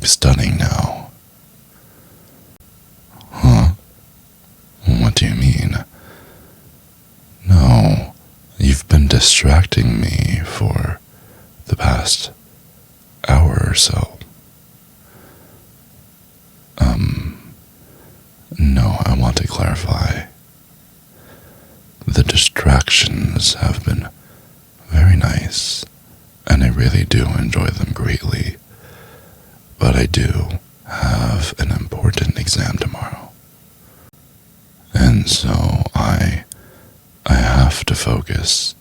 keep studying now. Huh? What do you mean? No, you've been distracting me for the past hour or so. No, I want to clarify. The distractions have been very nice, and I really do enjoy them greatly. But I do have an important exam tomorrow. And so I have to focus,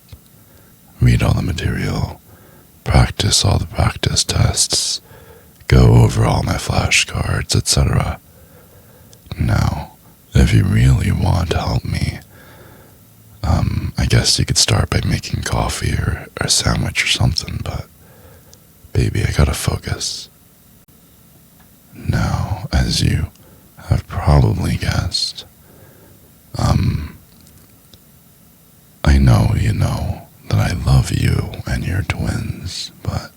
read all the material, practice all the practice tests, go over all my flashcards, etc. Now, if you really want to help me, I guess you could start by making coffee or a sandwich or something, but baby, I gotta focus. Now, as you have probably guessed, I know you know that I love you and your twins, but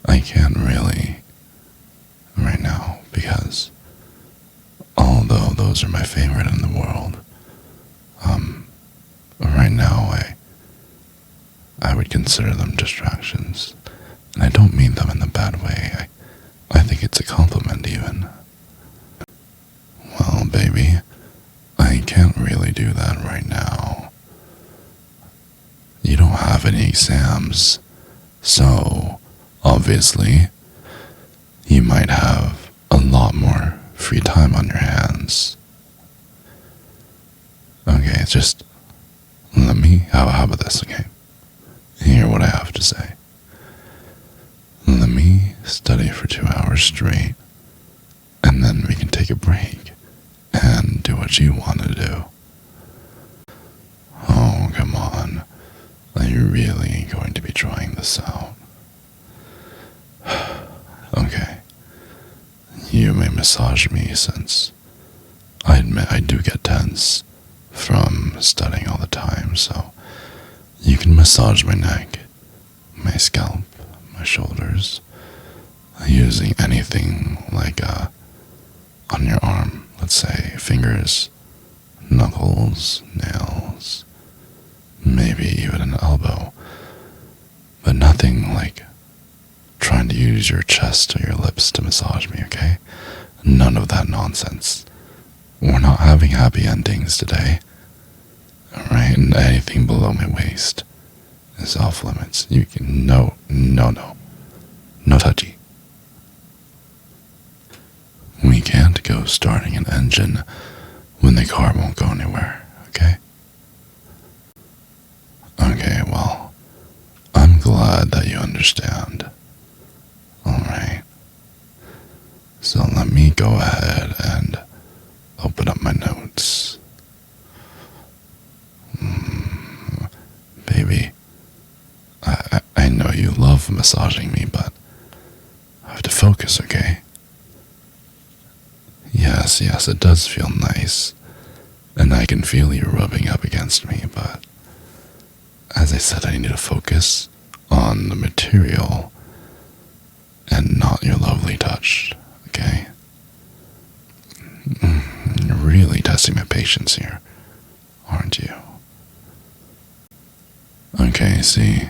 I can't really right now because although those are my favorite in the world, right now I would consider them distractions, and I don't mean them in the bad way. I think it's a compliment even. Well, baby, I can't really do that right now. You don't have any exams, so obviously you might have a lot more free time on your hands. Okay, just let me, how about this, okay? Hear what I have to say. Let me study for 2 hours straight, and then we can take a break and do what you want to do. Oh, come on. Are you really going to be trying this out? Okay. You may massage me since I admit I do get tense from studying all the time, so you can massage my neck, my scalp, my shoulders, using anything like on your arm, let's say fingers, knuckles, nails, maybe even an elbow, but nothing like trying to use your chest or your lips to massage me, okay? None of that nonsense. We're not having happy endings today. Alright, and anything below my waist is off limits. You can, no touchy. We can't go starting an engine when the car won't go anywhere, okay? Okay, well, I'm glad that you understand. Alright. So let me go ahead and open up my notes. Baby, I know you love massaging me, but I have to focus, okay? Yes, it does feel nice, and I can feel you rubbing up against me, but as I said, I need to focus on the material and not your lovely touch, okay? You're really testing my patience here, aren't you? Okay, see,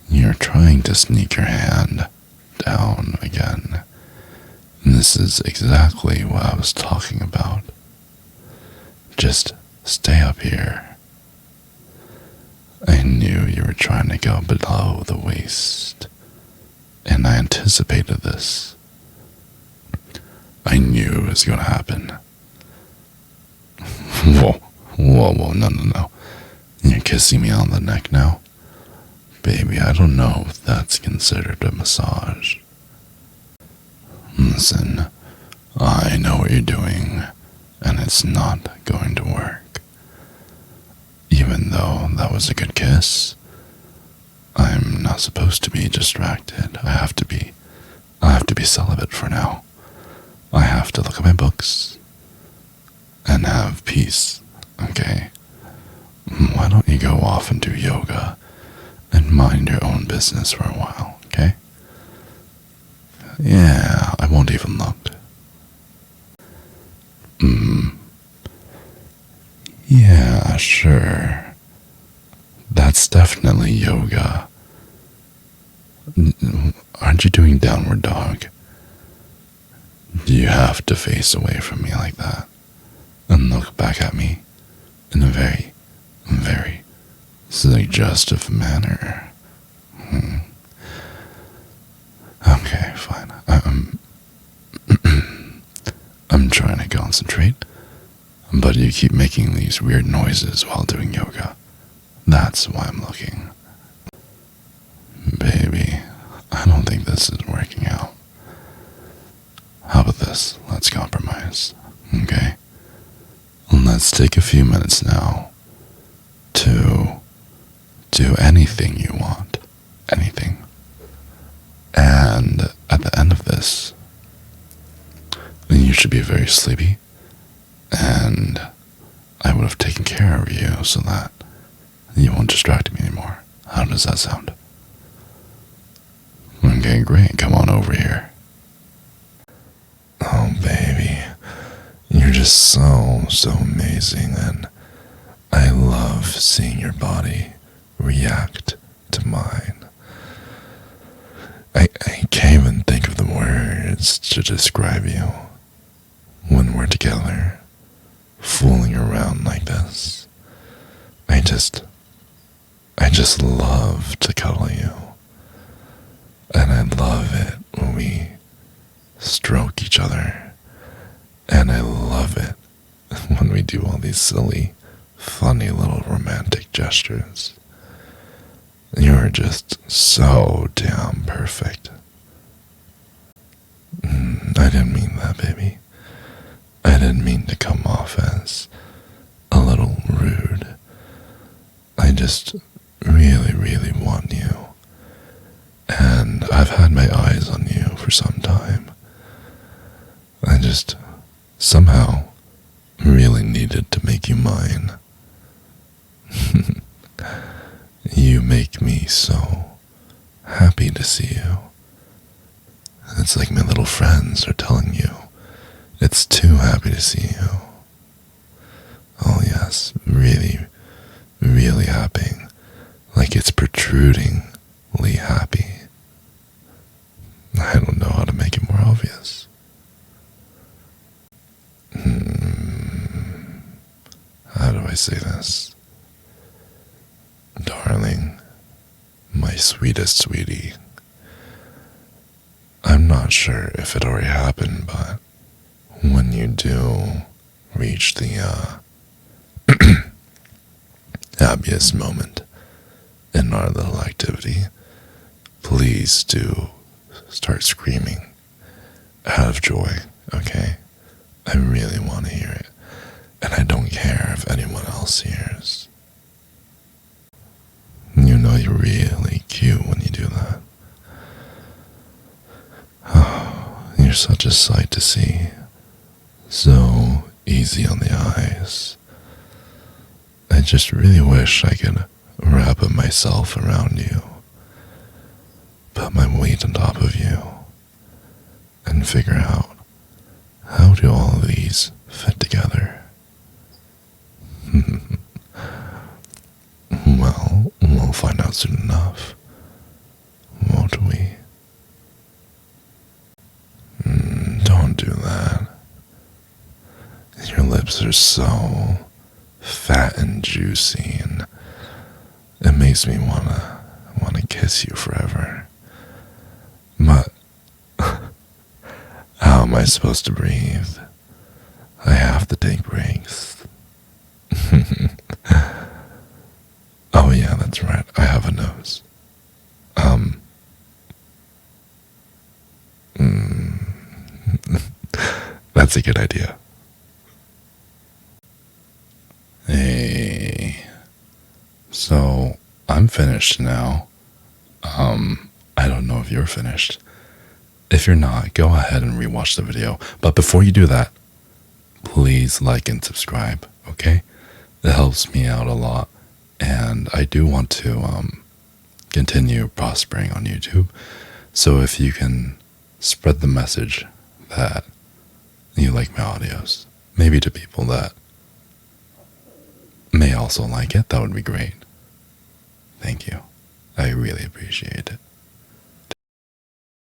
you're trying to sneak your hand down again. And this is exactly what I was talking about. Just stay up here. I knew you were trying to go below the waist, and I anticipated this. I knew it was going to happen. Whoa, no. You're kissing me on the neck now? Baby, I don't know if that's considered a massage. Listen, I know what you're doing, and it's not going to work. Even though that was a good kiss, I'm not supposed to be distracted. I have to be celibate for now. I have to look at my books and have peace, okay? Why don't you go off and do yoga and mind your own business for a while, okay? Yeah, I won't even look. Yeah, sure. That's definitely yoga. Aren't you doing downward dog? Do you have to face away from me like that and look back at me in a very, very suggestive manner? Okay, fine. I'm trying to concentrate, but you keep making these weird noises while doing yoga. That's why I'm looking. Baby, I don't think this is working out. How about this? Let's compromise, okay? Let's take a few minutes now to do anything you want. Anything. And at the end of this, you should be very sleepy, and I would have taken care of you so that you won't distract me anymore. How does that sound? Okay, great. Come on over here. Oh, baby. You're just so amazing, and I love seeing your body react to mine. I can't even think of the words to describe you when we're together, fooling around like this. I just love to cuddle you. And I love it when we stroke each other. And I love it when we do all these silly, funny little romantic gestures. You're just so damn perfect. I didn't mean that, baby. I didn't mean to come off as a little rude. I just really want you. And I've had my eyes on you for some time. I just somehow really needed to make you mine. You make me so happy to see you. It's like my little friends are telling you it's too happy to see you. Oh yes, really happy. Like it's protrudingly happy. I don't know how to make it more obvious. How do I say this? Darling, my sweetest sweetie. I'm not sure if it already happened, but when you do reach the happiest moment in our little activity, please do start screaming out of joy, okay? I really want to hear it, and I don't care if anyone else hears. You know you're really cute when you do that. Oh, you're such a sight to see. So easy on the eyes. I just really wish I could wrap myself around you, put my weight on top of you, and figure out how do all of these fit together. Well, we'll find out soon enough, won't we? Don't do that. Your lips are so fat and juicy, and it makes me wanna kiss you forever. But how am I supposed to breathe? I have to take breaks. Oh yeah, that's right. I have a nose. That's a good idea. Hey. So, I'm finished now. I don't know if you're finished. If you're not, go ahead and rewatch the video. But before you do that, please like and subscribe, okay? It helps me out a lot. And I do want to continue prospering on YouTube. So if you can spread the message that you like my audios. Maybe to people that may also like it. That would be great. Thank you. I really appreciate it.